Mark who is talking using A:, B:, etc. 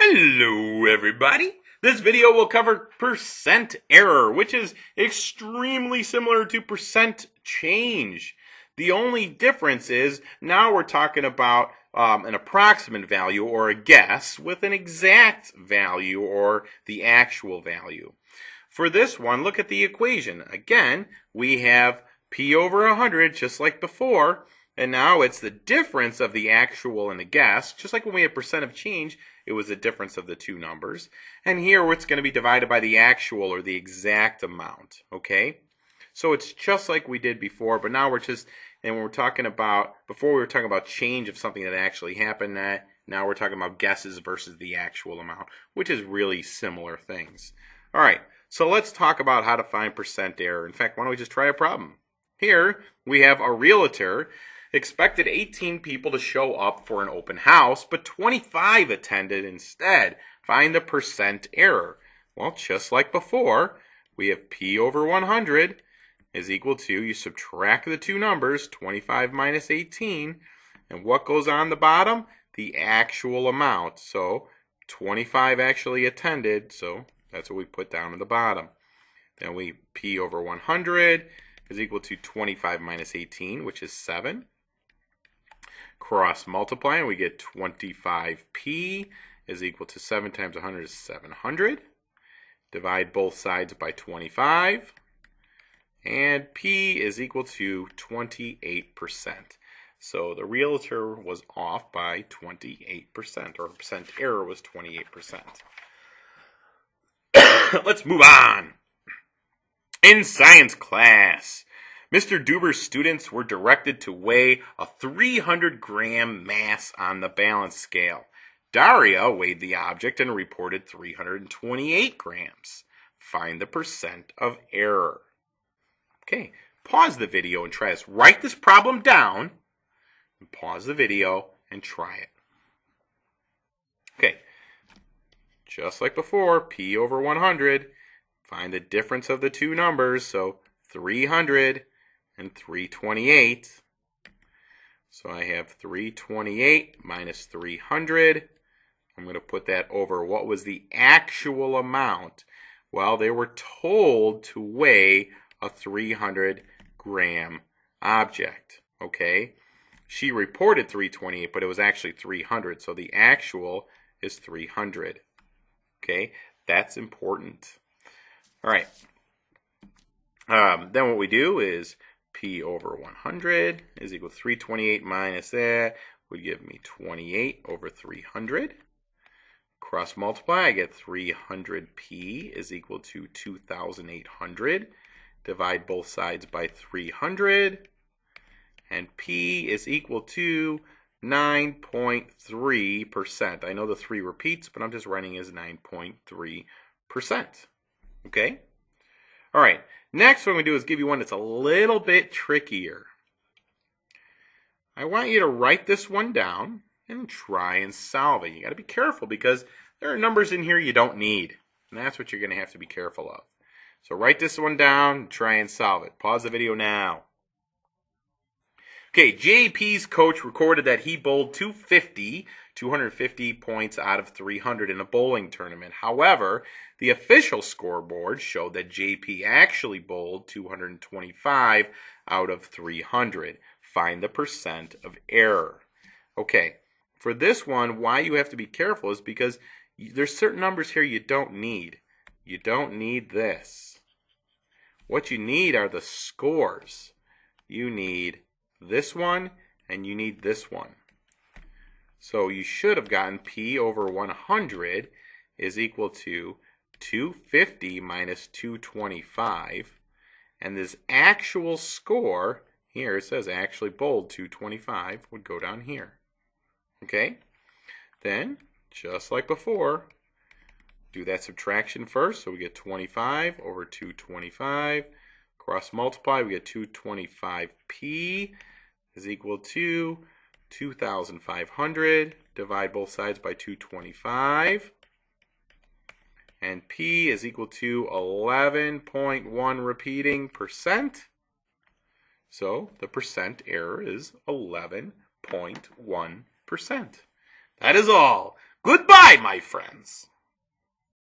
A: Hello everybody! This video will cover percent error, which is extremely similar to percent change. The only difference is now we're talking about an approximate value or a guess with an exact value or the actual value. For this one, look at the equation. Again, we have p over 100 just like before, and now it's the difference of the actual and the guess. Just like when we had percent of change, it was the difference of the two numbers. And here it's going to be divided by the actual or the exact amount, okay? So it's just like we did before, but now when we're talking about, before we were talking about change of something that actually happened, now we're talking about guesses versus the actual amount, which is really similar things. All right, so let's talk about how to find percent error. In fact, why don't we just try a problem? Here we have a realtor expected 18 people to show up for an open house, but 25 attended instead. Find the percent error. Well, just like before, we have p over 100 is equal to, you subtract the two numbers, 25 minus 18, and what goes on the bottom? The actual amount. So 25 actually attended, so that's what we put down at the bottom. Then we p over 100 is equal to 25 minus 18, which is 7. Cross multiply, and we get 25p is equal to 7 times 100 is 700. Divide both sides by 25. And p is equal to 28%. So the realtor was off by 28%, or percent error was 28%. Let's move on. In science class, Mr. Duber's students were directed to weigh a 300-gram mass on the balance scale. Daria weighed the object and reported 328 grams. Find the percent of error. Okay, pause the video and try this. Write this problem down, and pause the video and try it. Okay, just like before, p over 100. Find the difference of the two numbers, so 300 and 328. So I have 328 minus 300. I'm going to put that over what was the actual amount. Well, they were told to weigh a 300-gram object, okay? She reported 328, but it was actually 300, so the actual is 300, okay? That's important. All right. Then what we do is p over 100 is equal to 328 minus that would give me 28 over 300. Cross multiply, I get 300p is equal to 2,800. Divide both sides by 300. And p is equal to 9.3%. I know the 3 repeats, but I'm just writing as 9.3%. Okay? All right. Next, what I'm going to do is give you one that's a little bit trickier. I want you to write this one down and try and solve it. You got to be careful because there are numbers in here you don't need. And that's what you're going to have to be careful of. So write this one down and try and solve it. Pause the video now. Okay, JP's coach recorded that he bowled 250 points out of 300 in a bowling tournament. However, the official scoreboard showed that JP actually bowled 225 out of 300. Find the percent of error. Okay, for this one, why you have to be careful is because there's certain numbers here you don't need. You don't need this. What you need are the scores. You need this one, and you need this one. So you should have gotten p over 100 is equal to 250 minus 225. And this actual score, here it says actually bowled 225, would go down here. Okay? Then, just like before, do that subtraction first. So we get 25 over 225. Cross multiply, we get 225p is equal to 2,500. Divide both sides by 225. And p is equal to 11.1 repeating percent. So the percent error is 11.1%. That is all. Goodbye, my friends.